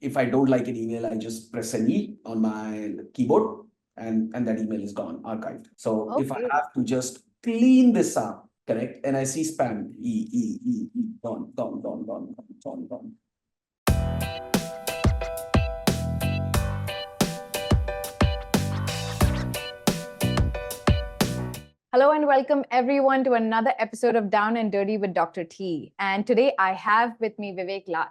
if I don't like an email, I just press an E on my keyboard and that email is gone, archived. So if I Okay. have to just clean this up, correct, and I see spam, gone, gone, gone, gone, gone, gone. Hello and welcome everyone to another episode of Down and Dirty with Dr. T. And today I have with me Vivek Lath.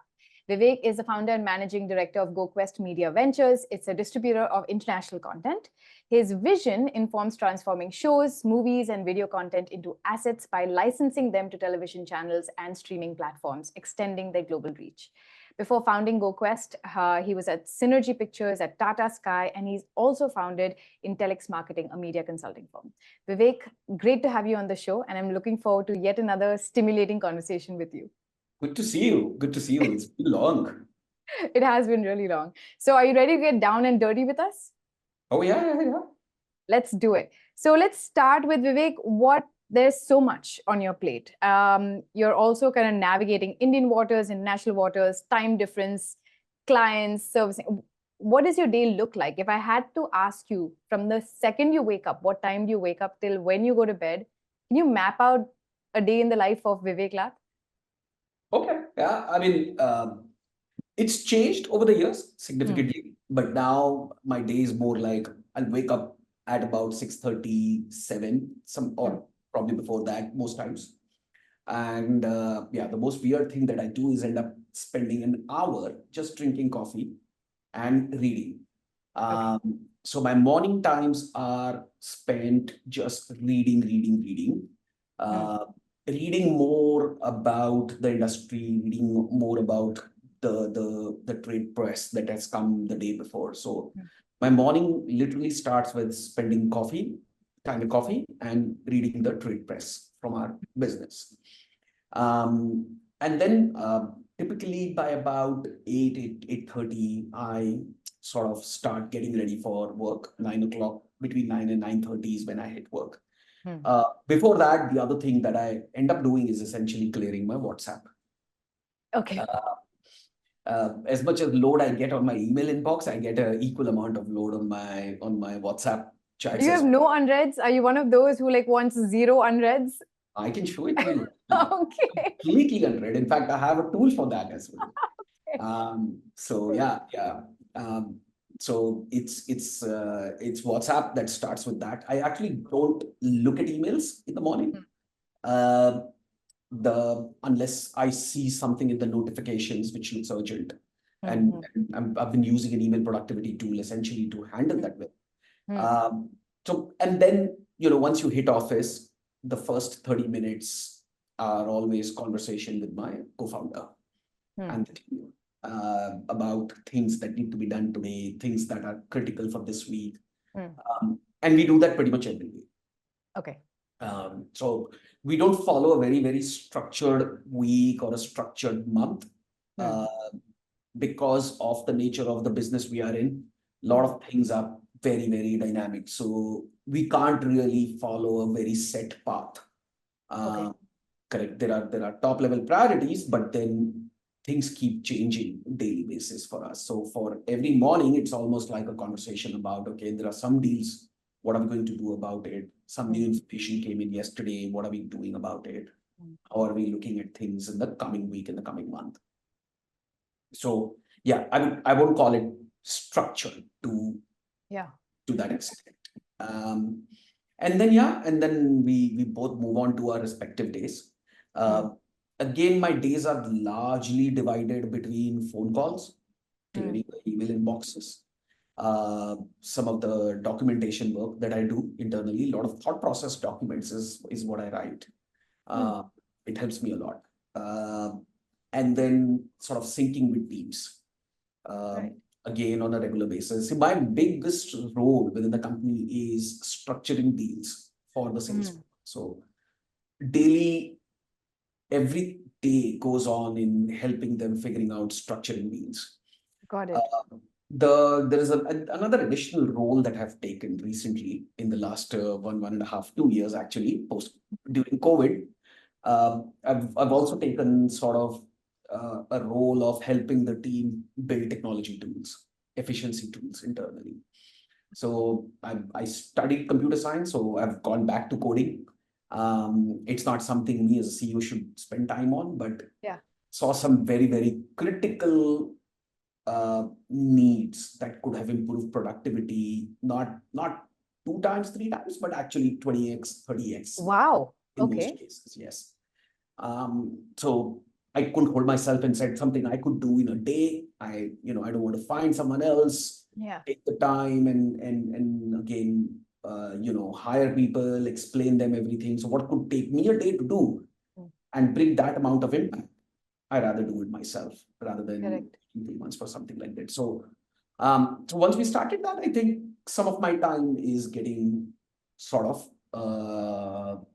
Vivek is the founder and managing director of GoQuest Media Ventures. It's a distributor of international content. His vision informs transforming shows, movies, and video content into assets by licensing them to television channels and streaming platforms, extending their global reach. Before founding GoQuest, he was at Cinergy Pictures, at Tata Sky, and he's also founded Intellex Marketing, a media consulting firm. Vivek, great to have you on the show, and I'm looking forward to yet another stimulating conversation with you. Good to see you. Good to see you. It's been long. It has been really long. So are you ready to get down and dirty with us? Oh, yeah. Let's do it. So let's start with Vivek. There's so much on your plate. You're also kind of navigating Indian waters, international waters, time difference, clients, servicing. What does your day look like? If I had to ask you from the second you wake up, what time do you wake up till when you go to bed? Can you map out a day in the life of Vivek Lath? Okay. Yeah. I mean, it's changed over the years significantly, but now my day is more like I'll wake up at about 6:37, or probably before that most times. And the most weird thing that I do is end up spending an hour just drinking coffee and reading. So my morning times are spent just reading. Reading more about the industry, reading more about the trade press that has come the day before. So my morning literally starts with spending time with coffee and reading the trade press from our business. And then typically by about 8:30, I sort of start getting ready for work. 9 o'clock, between 9 and 9:30 is when I hit work. Before that, the other thing that I end up doing is essentially clearing my WhatsApp. Okay. As much as load I get on my email inbox, I get an equal amount of load on my WhatsApp chats. Do you have no unreads? Are you one of those who wants zero unreads? I can show it to you. Okay. Completely unread. In fact, I have a tool for that as well. Okay. So it's WhatsApp that starts with that. I actually don't look at emails in the morning. Unless I see something in the notifications which looks urgent. And I've been using an email productivity tool essentially to handle that with. And then, once you hit office, the first 30 minutes are always conversation with my co-founder and the team about things that need to be done today, things that are critical for this week. And we do that pretty much every week. Okay. So we don't follow a very, very structured week or a structured month because of the nature of the business we are in. A lot of things are very, very dynamic. So we can't really follow a very set path. Correct. There are top level priorities, but then things keep changing daily basis for us. So for every morning, it's almost like a conversation about, okay, there are some deals. What are we going to do about it? Some new information came in yesterday. What are we doing about it? How are we looking at things in the coming week, in the coming month? So yeah, I won't call it structured to that extent. And then we both move on to our respective days. Again, my days are largely divided between phone calls, clearing the email inboxes, some of the documentation work that I do internally. A lot of thought process documents is what I write. It helps me a lot. And then sort of syncing with teams. Again, on a regular basis. See, my biggest role within the company is structuring deals for the sales. So daily, every day goes on in helping them figuring out structuring deals. Got it. There is another additional role that I've taken recently in the last 1.5, 2 years, actually, during COVID. I've also taken sort of a role of helping the team build technology tools, efficiency tools internally. So I studied computer science, so I've gone back to coding. It's not something me as a CEO should spend time on, but Yeah. saw some very, very critical needs that could have improved productivity, not 2 times, 3 times, but actually 20x, 30x Wow. in most Okay. cases. Yes. So I couldn't hold myself and said something I could do in a day. I don't want to find someone else, Yeah. take the time and again, hire people, explain them everything. So what could take me a day to do and bring that amount of impact? I'd rather do it myself rather than Correct. 3 months for something like that. So once we started that, I think some of my time is getting sort of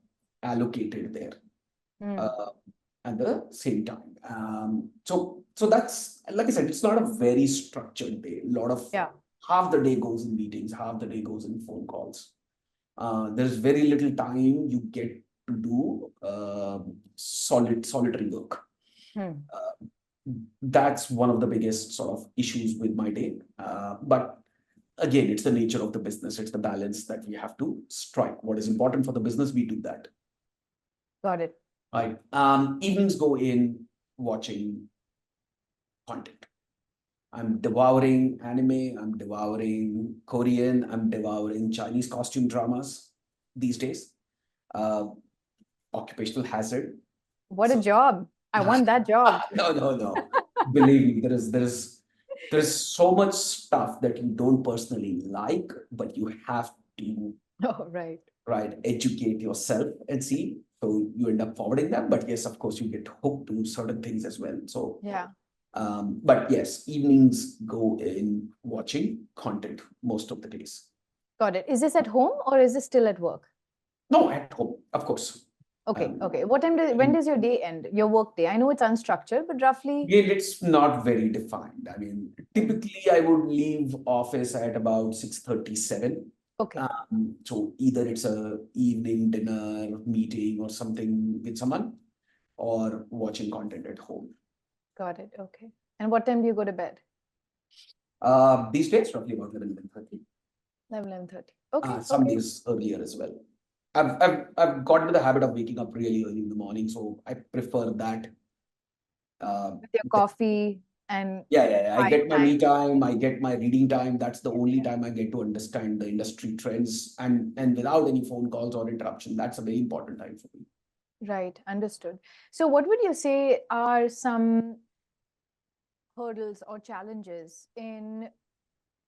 allocated there uh, at the same time. So that's, like I said, it's not a very structured day. A lot of Yeah. half the day goes in meetings, half the day goes in phone calls. There's very little time you get to do solitary work. That's one of the biggest sort of issues with my day. But again, it's the nature of the business. It's the balance that we have to strike. What is important for the business, we do that. Got it. Right. Evenings go in watching content. I'm devouring anime, I'm devouring Korean, I'm devouring Chinese costume dramas these days. Occupational hazard. What a So job. I want that job. no. Believe me, there is so much stuff that you don't personally like, but you have to Oh, right. educate yourself and see. So you end up forwarding them, but yes, of course, you get hooked to certain things as well. So Yeah. but yes, evenings go in watching content most of the days. Got it. Is this at home or is this still at work? No, at home, of course. Okay. Okay. What time when does your day end? Your work day? I know it's unstructured, but roughly. Again, it's not very defined. I mean, typically I would leave office at about 6:37. Okay. So either it's a evening dinner meeting or something with someone, or watching content at home. Got it. Okay. And what time do you go to bed? These days, roughly about 11:30. 11:30. Okay. Some Okay. days earlier as well. I've gotten into the habit of waking up really early in the morning, so I prefer that. With your coffee and Yeah. I quiet get my time. me time, I get my reading time. That's the only time I get to understand the industry trends and without any phone calls or interruption. That's a very important time for me. Right. Understood. So what would you say are some hurdles or challenges in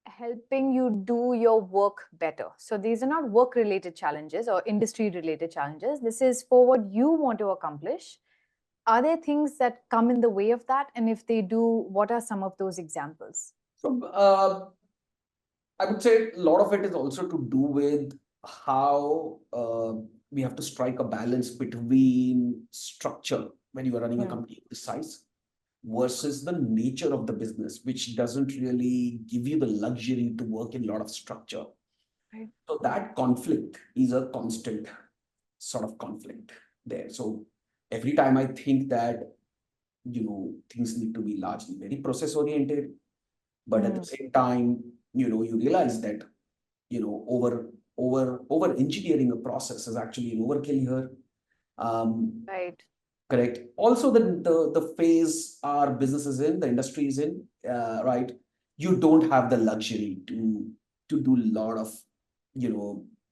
helping you do your work better? So these are not work related challenges or industry related challenges. This is for what you want to accomplish. Are there things that come in the way of that? And if they do, what are some of those examples? So I would say a lot of it is also to do with how we have to strike a balance between structure when you are running a company this size versus the nature of the business, which doesn't really give you the luxury to work in a lot of structure. Right. So that conflict is a constant sort of conflict there. So every time I think that, things need to be largely very process oriented, but at the same time, you realize that, over engineering a process is actually an overkill here. Right. Correct. Also, the phase our business is in, the industry is in, right? You don't have the luxury to do a lot of,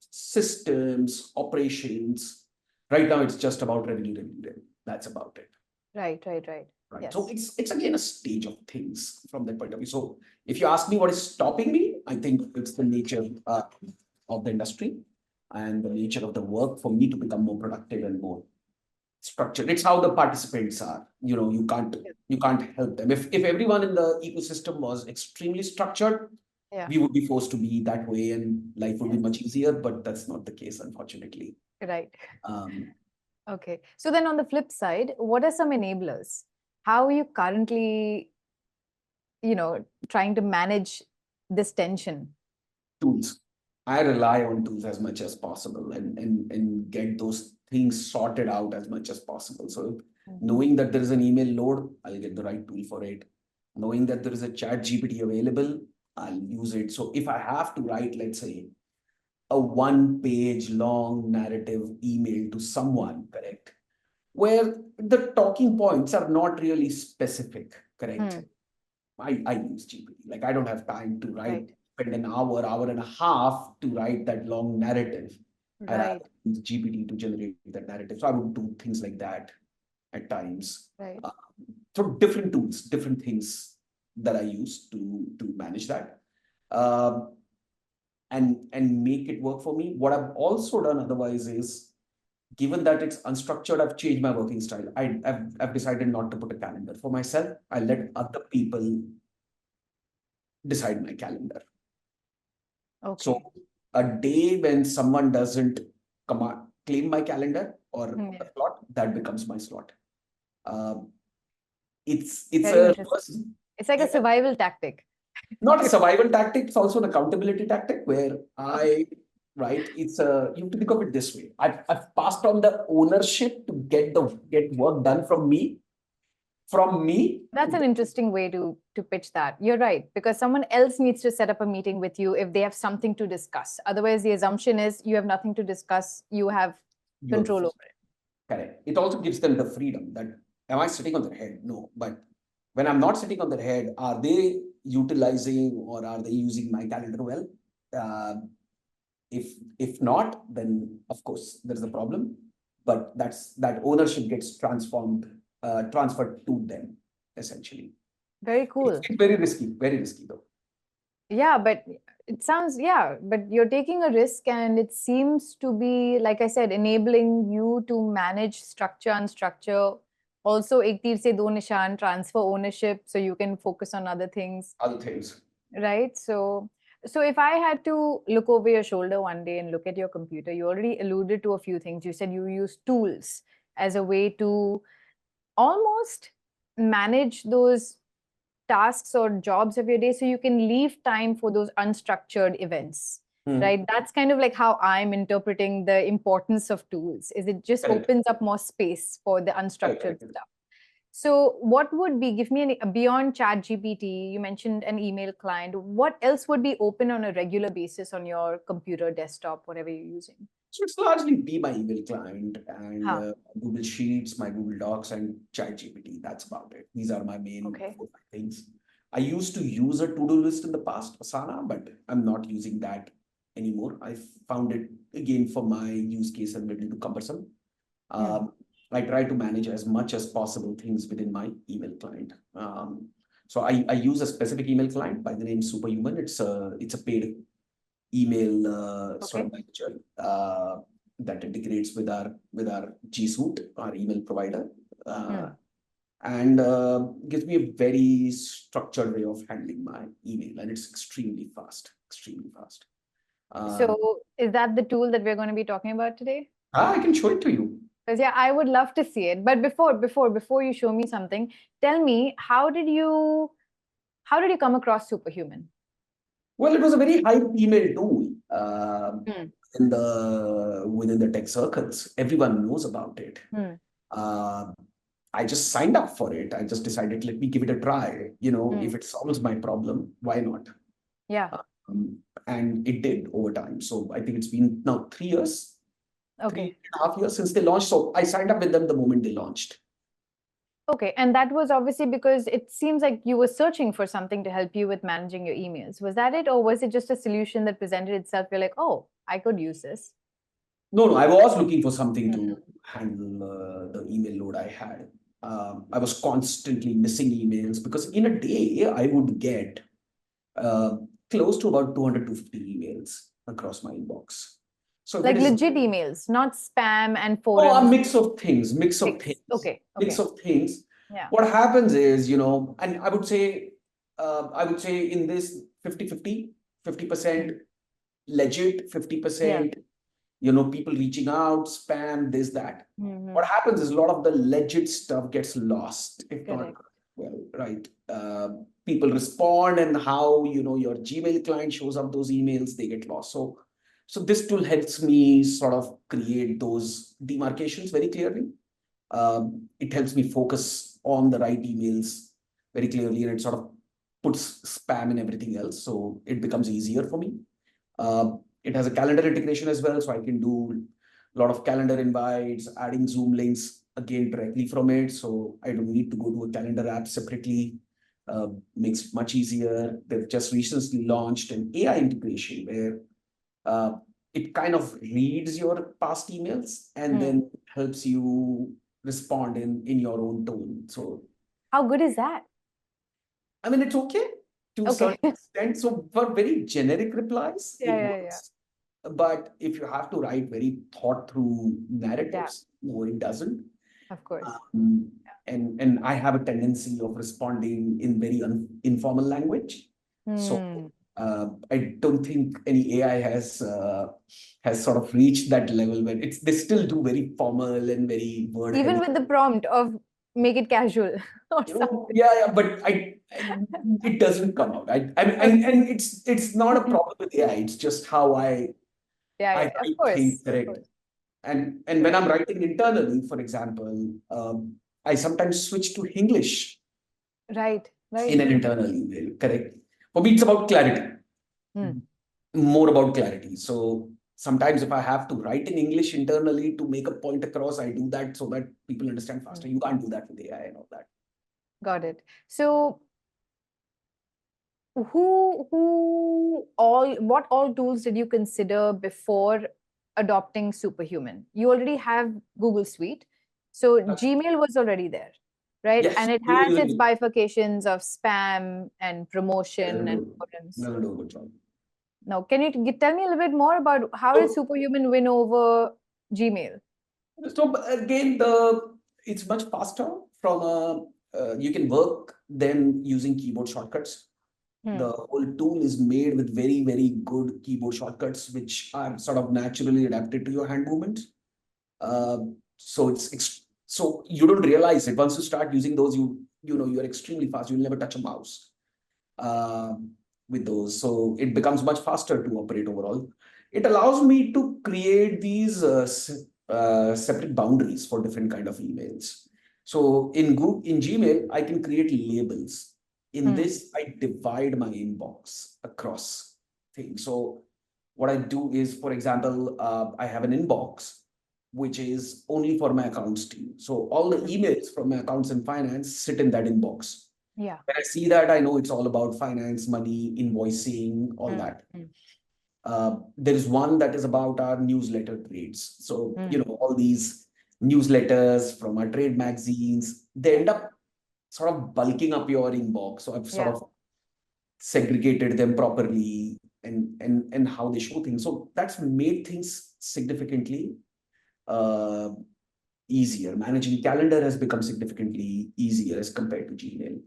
systems, operations. Right now, it's just about revenue. That's about it. Right. Right. Yes. So it's again a stage of things from that point of view. So if you ask me what is stopping me, I think it's the nature of the industry and the nature of the work for me to become more productive and more structured. It's how the participants are. You can't help them. If everyone in the ecosystem was extremely structured, Yeah. we would be forced to be that way and life would be much easier, but that's not the case, unfortunately. Right. Um, Okay. So then on the flip side, what are some enablers? How are you currently, trying to manage this tension? Tools. I rely on tools as much as possible and get those things sorted out as much as possible. So Knowing that there is an email load, I'll get the right tool for it. Knowing that there is a chat GPT available, I'll use it. So if I have to write, let's say, a 1-page long narrative email to someone, correct, where the talking points are not really specific, correct? I use GPT. Like I don't have time to Right. spend an hour and a half to write that long narrative. I Right. use GPT to generate that narrative. So I would do things like that at times. Right. So different tools, different things that I use to manage that. And make it work for me. What I've also done otherwise is, given that it's unstructured, I've changed my working style. I've decided not to put a calendar for myself. I let other people decide my calendar. Okay. So a day when someone doesn't claim my calendar or a slot, that becomes my slot. It's Very a interesting. It's like a survival tactic. not a survival tactic. It's also an accountability tactic where right. It's you have to think of it this way. I've passed on the ownership to get work done from me. That's an interesting way to pitch that. You're right, because someone else needs to set up a meeting with you if they have something to discuss. Otherwise, the assumption is you have nothing to discuss. You have control over it. Correct. It also gives them the freedom that, am I sitting on their head? No. But when I'm not sitting on their head, are they utilizing or are they using my calendar well? If not, then of course there's a problem. But that ownership gets transferred to them, essentially. Very cool. It's very risky though. Yeah, but it sounds, but you're taking a risk and it seems to be, like I said, enabling you to manage structure, unstructure. Also, ek tir se do nishan, transfer ownership so you can focus on other things. Right? So if I had to look over your shoulder one day and look at your computer, you already alluded to a few things. You said you use tools as a way to almost manage those tasks or jobs of your day so you can leave time for those unstructured events. Right? That's kind of like how I'm interpreting the importance of tools. Is it just opens up more space for the unstructured stuff. So what would be, give me beyond chat GPT, you mentioned an email client. What else would be open on a regular basis on your computer, desktop, whatever you're using? So it's largely be my email client and Google Sheets, my Google Docs, and ChatGPT. That's about it. These are my main 4-5 things. I used to use a to-do list in the past, Asana, but I'm not using that anymore. I found it, again, for my use case, a little too cumbersome. I try to manage as much as possible things within my email client. So I use a specific email client by the name Superhuman. It's a paid email sort of manager that integrates with our G Suite, our email provider, and gives me a very structured way of handling my email, and it's extremely fast. So is that the tool that we're going to be talking about today? I can show it to you. Because I would love to see it. But before you show me something, tell me, how did you come across Superhuman? Well, it was a very hype email tool within the tech circles. Everyone knows about it. I just signed up for it. I just decided, let me give it a try. If it solves my problem, why not? Yeah. And it did over time. So I think it's been now 3 years. Okay. 3.5 years since they launched. So I signed up with them the moment they launched. Okay. And that was obviously because it seems like you were searching for something to help you with managing your emails. Was that it? Or was it just a solution that presented itself? You're like, oh, I could use this. No, I was looking for something to handle the email load I had. I was constantly missing emails because in a day, I would get close to about 200 to 50 emails across my inbox. So like legit emails, not spam and forums. Oh, a mix of things. Okay. Mix of things. Yeah. What happens is, and I would say in this 50-50, 50% legit, 50%, people reaching out, spam, this, that. What happens is a lot of the legit stuff gets lost, if not, well, right. People respond and how, your Gmail client shows up those emails, they get lost. So this tool helps me sort of create those demarcations very clearly. It helps me focus on the right emails very clearly, and it sort of puts spam and everything else. So it becomes easier for me. It has a calendar integration as well, so I can do a lot of calendar invites, adding Zoom links again directly from it. So I don't need to go to a calendar app separately. Makes it much easier. They've just recently launched an AI integration where it kind of reads your past emails and then helps you respond in your own tone. So how good is that? I mean, it's okay to a Okay. certain extent. So for very generic replies, it Yeah. works. But if you have to write very thought through narratives, no, it doesn't. Of course. And I have a tendency of responding in very informal language. So I don't think any AI has sort of reached that level where they still do very formal and very word Even heavy. with the prompt of make it casual or something. Yeah, but it doesn't come out. And it's not a problem with AI. It's just how I Of write course. things correct. And when I'm writing internally, for example, I sometimes switch to English Right. in an internal email. Correct. For me, it's about clarity. More about clarity. So sometimes if I have to write in English internally to make a point across, I do that so that people understand faster. You can't do that with AI and all that. Got it. So what all tools did you consider before adopting Superhuman? You already have Google Suite. So Gmail was already there, right? Yes, and it has its bifurcations of spam and promotion and importance. Never do a good job. Now, can you tell me a little bit more about how did Superhuman win over Gmail? So again, it's much faster from you can work them using keyboard shortcuts. The whole tool is made with very, very good keyboard shortcuts, which are sort of naturally adapted to your hand movements. So so you don't realize it. Once you start using those, you're extremely fast. You'll never touch a mouse with those. So it becomes much faster to operate overall. It allows me to create these separate boundaries for different kind of emails. So in Gmail, I can create labels. In this, I divide my inbox across things. So what I do is, for example, I have an inbox which is only for my accounts team. So all the emails from my accounts and finance sit in that inbox. Yeah. When I see that, I know it's all about finance, money, invoicing, all that. There is one that is about our newsletter trades. So, all these newsletters from our trade magazines, they end up sort of bulking up your inbox. So I've sort of segregated them properly and how they show things. So that's made things significantly easier. Managing calendar has become significantly easier as compared to Gmail.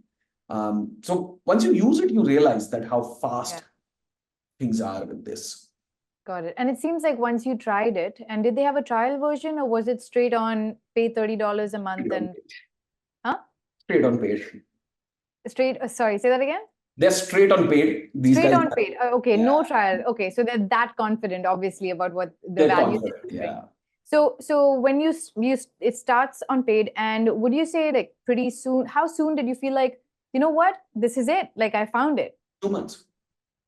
So once you use it, you realize that how fast things are with this. Got it. And it seems like once you tried it, and did they have a trial version or was it straight on pay $30 a month and Straight on paid. Sorry, say that again? They're straight on paid. These straight guys on paid. Okay, no trial. Okay, so they're that confident, obviously, about what the value they're giving. So when it starts on paid, and would you say like pretty soon? How soon did you feel like, you know what, this is it? Like I found it. 2 months.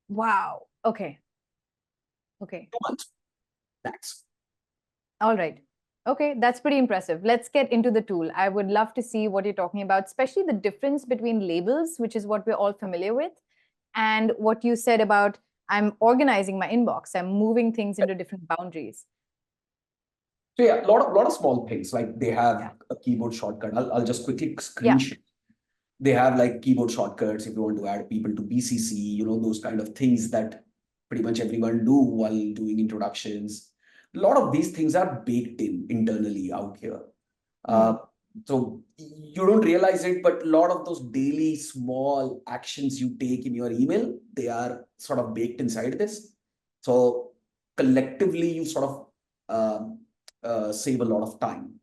Wow. Okay. 2 months. That's all right. Okay, that's pretty impressive. Let's get into the tool. I would love to see what you're talking about, especially the difference between labels, which is what we're all familiar with, and what you said about I'm organizing my inbox. I'm moving things into different boundaries. So yeah, a lot of small things, like they have a keyboard shortcut. I'll just quickly screenshot. They have like keyboard shortcuts if you want to add people to BCC, those kind of things that pretty much everyone do while doing introductions. A lot of these things are baked in internally out here. So you don't realize it, but a lot of those daily small actions you take in your email, they are sort of baked inside this. So collectively, you sort of save a lot of time.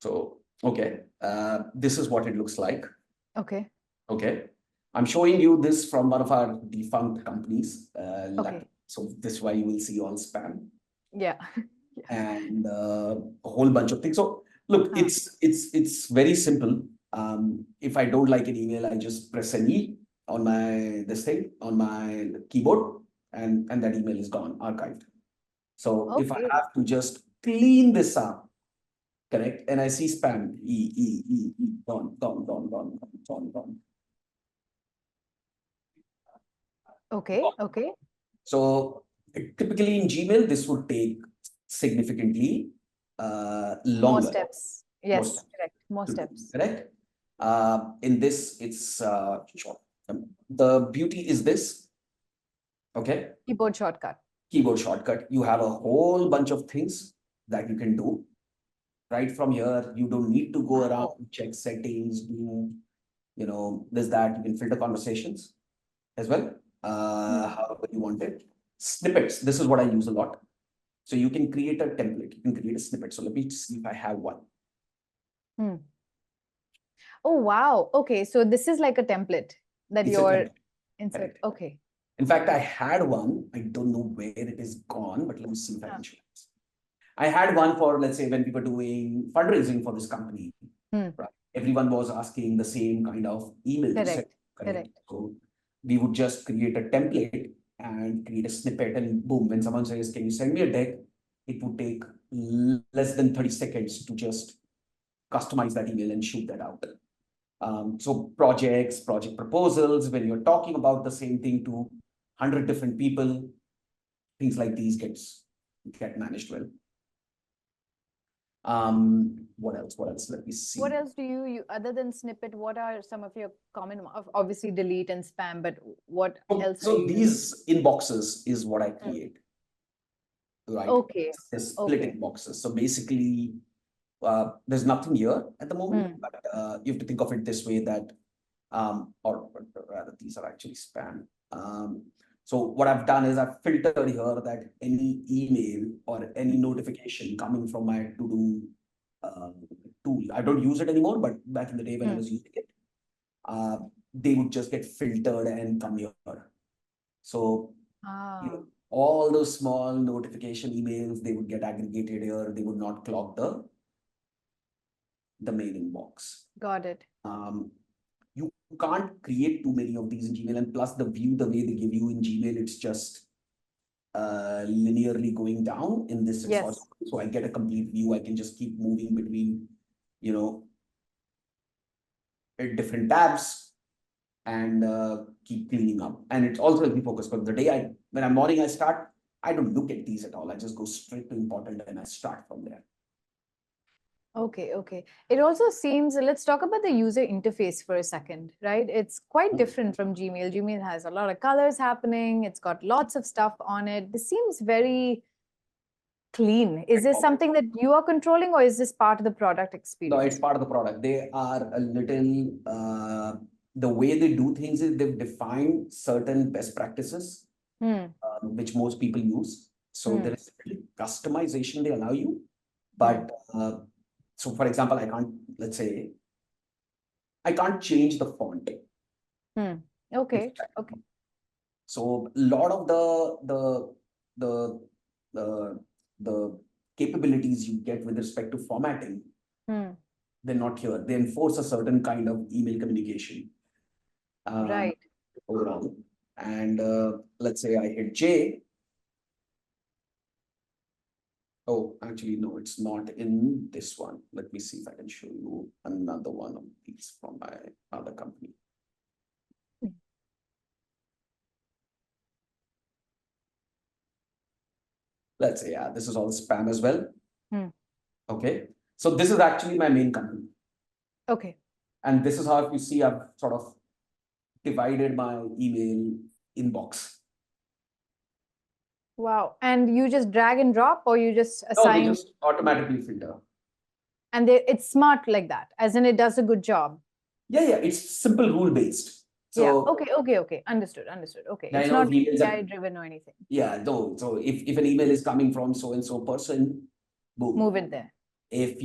So, okay, this is what it looks like. Okay. I'm showing you this from one of our defunct companies. So this is why you will see all spam Yeah. and a whole bunch of things. So look, it's very simple. If I don't like an email, I just press an E on my on my keyboard, and that email is gone, archived. So if I Okay. have to just clean this up, correct, and I see spam, gone, gone, gone, gone, gone, gone. Okay. Okay. So typically in Gmail, this would take significantly More longer. steps. More Yes, steps correct. More to do, steps. correct? In this, it's short. The beauty is this, okay? Keyboard shortcut. Keyboard shortcut. You have a whole bunch of things that you can do right from here. You don't need to go around, check settings, do, this, that. You can filter conversations as well, however you want it. Snippets. This is what I use a lot. So you can create a template. You can create a snippet. So let me see if I have one. Oh, wow. Okay. So this is like a template that It's a you're template. insert. Correct. Okay. In fact, I had one. I don't know where it is gone, but let me see if I can show you. I had one for, let's say, when we were doing fundraising for this company. Right? Everyone was asking the same kind of email to send. Correct. So we would just create a template and create a snippet, and boom, when someone says, can you send me a deck? It would take less than 30 seconds to just customize that email and shoot that out. So projects, project proposals, when you're talking about the same thing to 100 different people, things like these get managed well. What else? Let me see. What else do you other than snippet? What are some of your common, obviously delete and spam, but what else? So these inboxes is what I create. Right. Okay. Split inboxes. So basically, there's nothing here at the moment, but you have to think of it this way that, or rather, these are actually spam. So what I've done is I've filtered here that any email or any notification coming from my to-do tool, I don't use it anymore, but back in the day when I was using it, they would just get filtered and come here. So all those small notification emails, they would get aggregated here. They would not clog the mail inbox. Got it. You can't create too many of these in Gmail, and plus the view, the way they give you in Gmail, it's just linearly going down. In this, it's also, so I get a complete view. I can just keep moving between, different tabs and keep cleaning up. And it's also helps me focus, because the day when I'm morning, I start, I don't look at these at all. I just go straight to important and I start from there. Okay. It also seems, let's talk about the user interface for a second, right? It's quite different from Gmail. Gmail has a lot of colors happening. It's got lots of stuff on it. This seems very clean. Is this something that you are controlling, or is this part of the product experience? No, it's part of the product. They are a little, the way they do things is they've defined certain best practices, which most people use. So there is customization they allow you, but so for example, let's say, I can't change the font. Okay. So a lot of the capabilities you get with respect to formatting, they're not here. They enforce a certain kind of email communication. Right. Overall. And let's say I hit J. Oh, actually, no, it's not in this one. Let me see if I can show you another one of these from my other company. Let's say, yeah, this is all spam as well. Okay. So this is actually my main company. Okay. And this is how, if you see, I've sort of divided my email inbox. Wow. And you just drag and drop, or you just assign? No, they just automatically filter. And it's smart like that, as in it does a good job. Yeah, it's simple rule based. So okay. Understood. Okay. It's not AI driven or anything. Yeah, no. So if an email is coming from so and so person, boom. Move it there. If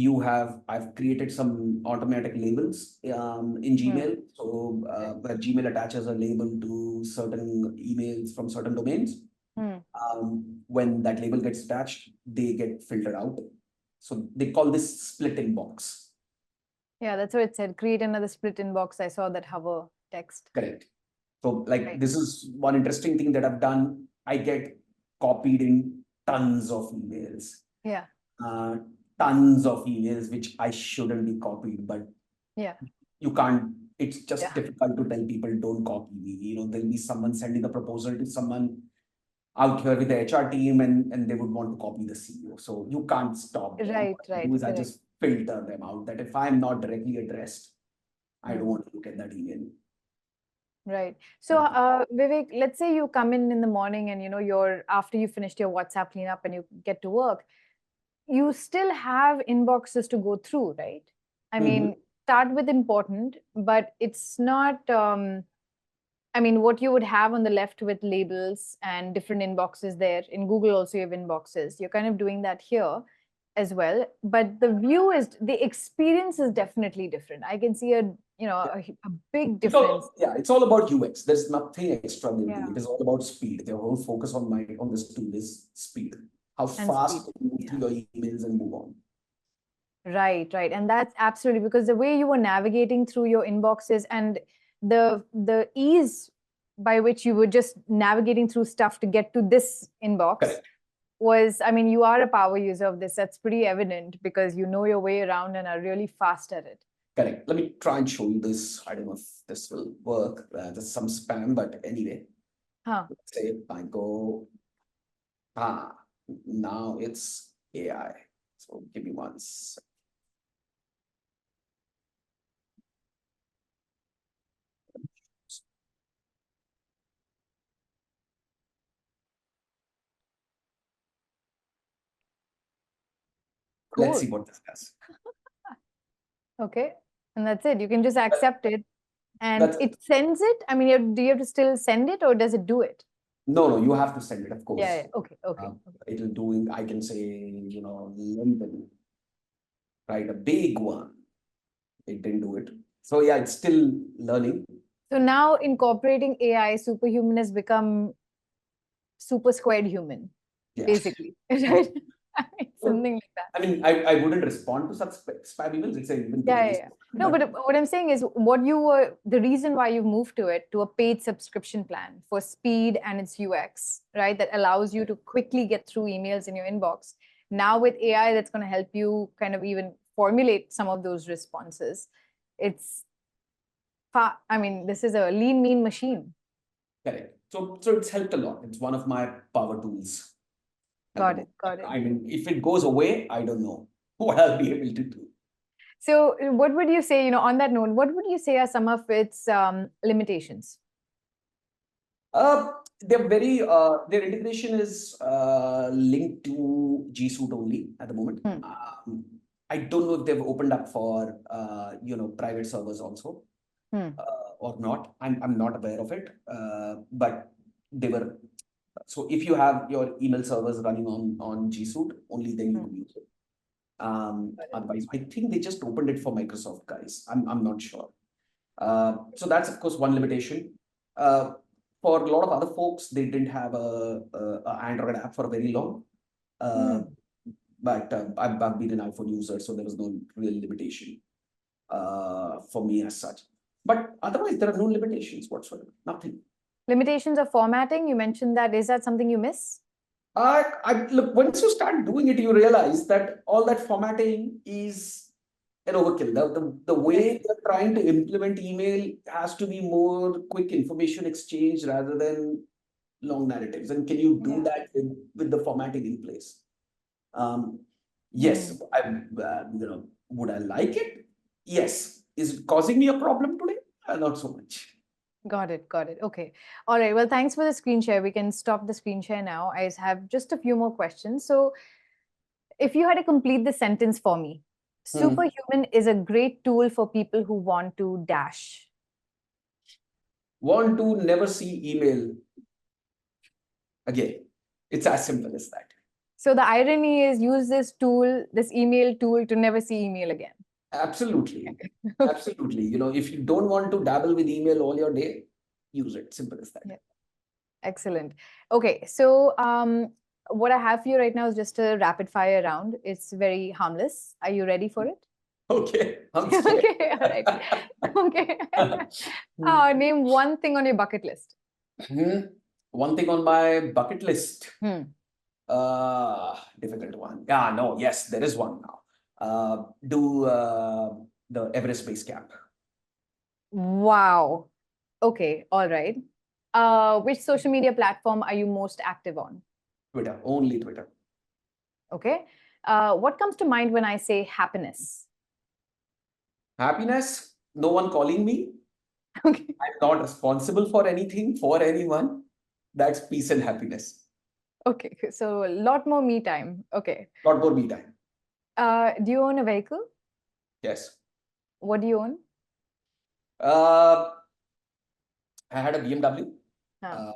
I've created some automatic labels in Gmail. So where Gmail attaches a label to certain emails from certain domains. When that label gets attached, they get filtered out. So they call this split inbox. Yeah, that's what it said. Create another split inbox. I saw that hover text. Correct. So like Right. this is one interesting thing that I've done. I get copied in tons of emails. Yeah. Tons of emails which I shouldn't be copied, but Yeah. you can't. It's just Yeah. difficult to tell people don't copy me. You know, there'll be someone sending the proposal to someone out here with the HR team, and they would want to copy the CEO. So you can't stop them. Right, What I right, do is I correct. just filter them out. That if I'm not directly addressed, I don't Mm. want to look at that email. Right. So, Vivek, let's say you come in the morning and, you're after you finished your WhatsApp cleanup and you get to work, you still have inboxes to go through, right? I mean, start with important, but it's not, I mean, what you would have on the left with labels and different inboxes there. In Google also you have inboxes. You're kind of doing that here as well. But the experience is definitely different. I can see a big difference. It's all about UX. There's nothing extra they do. Yeah. It is all about speed. Their whole focus on this tool is speed. How And fast speed. you move through your emails and move on. Right, right. And that's absolutely because the way you were navigating through your inboxes and the ease by which you were just navigating through stuff to get to this inbox Correct. was, I mean, you are a power user of this. That's pretty evident because you know your way around and are really fast at it. Correct. Let me try and show you this. I don't know if this will work. There's some spam, but anyway. Let's say I go, now it's AI. So give me one second. Cool. Let's see what this does. Okay. And that's it. You can just accept it and That's it sends it. I mean, do you have to still send it or does it do it? No, you have to send it, of course. Yeah. Okay. It'll do, I can say, London, right? A big one. It didn't do it. So yeah, it's still learning. So now incorporating AI, Superhuman has become super squared human, basically. Right? Something like that. I mean, I wouldn't respond to such spam emails. It's even No, but what I'm saying is the reason why you've moved to a paid subscription plan for speed and its UX, right? That allows you to quickly get through emails in your inbox. Now with AI, that's going to help you kind of even formulate some of those responses. I mean, this is a lean, mean machine. Correct. So it's helped a lot. It's one of my power tools. Got it. I mean, if it goes away, I don't know what I'll be able to do. So what would you say, on that note, what would you say are some of its limitations? They're their integration is linked to G Suite only at the moment. I don't know if they've opened up for private servers also or not. I'm not aware of it. But they were. So if you have your email servers running on G Suite, only then you can use it. Otherwise, I think they just opened it for Microsoft guys. I'm not sure. So that's of course one limitation. For a lot of other folks, they didn't have a Android app for very long. But I've been an iPhone user, so there was no real limitation for me as such. But otherwise, there are no limitations whatsoever. Nothing. Limitations of formatting. You mentioned that. Is that something you miss? Look, once you start doing it, you realize that all that formatting is an overkill. The way they're trying to implement email has to be more quick information exchange rather than long narratives. And can you do that with the formatting in place? Yes, would I like it? Yes. Is it causing me a problem today? Not so much. Got it. Okay. All right. Well, thanks for the screen share. We can stop the screen share now. I have just a few more questions. So if you had to complete the sentence for me, Superhuman is a great tool for people who want to dash. Want to never see email again. It's as simple as that. So the irony is use this email tool to never see email again. Absolutely. Absolutely. If you don't want to dabble with email all your day, use it. Simple as that. Excellent. Okay, so what I have for you right now is just a rapid fire round. It's very harmless. Are you ready for it? Okay, I'm scared. Okay, all right. Okay. Name one thing on your bucket list. One thing on my bucket list. Hmm. Difficult one. Yeah, no, yes, there is one now. Do the Everest base camp. Wow. Okay, all right. Which social media platform are you most active on? Twitter, only Twitter. Okay. What comes to mind when I say happiness? Happiness, no one calling me. Okay. I'm not responsible for anything, for anyone. That's peace and happiness. Okay, so a lot more me time. Okay. Not more me time. Do you own a vehicle? Yes. What do you own? I had a BMW Huh.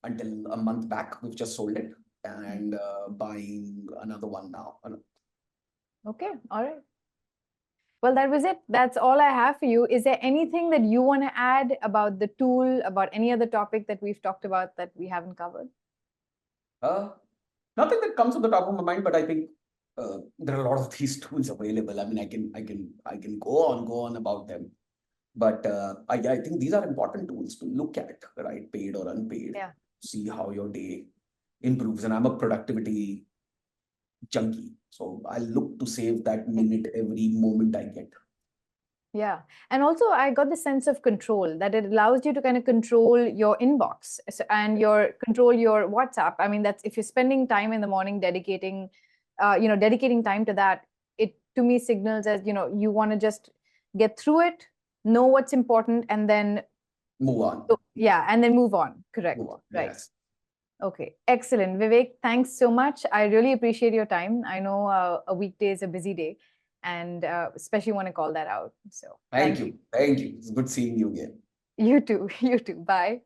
until a month back. We've just sold it and buying another one now. Okay, all right. Well, that was it. That's all I have for you. Is there anything that you want to add about the tool, about any other topic that we've talked about that we haven't covered? Nothing that comes on the top of my mind, but I think there are a lot of these tools available. I mean, I can go on about them, but I think these are important tools to look at, right? Paid or unpaid. Yeah. See how your day improves. And I'm a productivity junkie, so I look to save that minute every moment I get. Yeah. And also, I got the sense of control that it allows you to kind of control your inbox and control your WhatsApp. I mean, that's if you're spending time in the morning dedicating time to that, it to me signals as, you want to just get through it, know what's important, and then Move on. yeah, and then move on. Correct. Move on. Right. Yes. Okay, excellent. Vivek, thanks so much. I really appreciate your time. I know a weekday is a busy day, and especially want to call that out. So Thank you. Thank you. It's good seeing you again. you too. You too. Bye.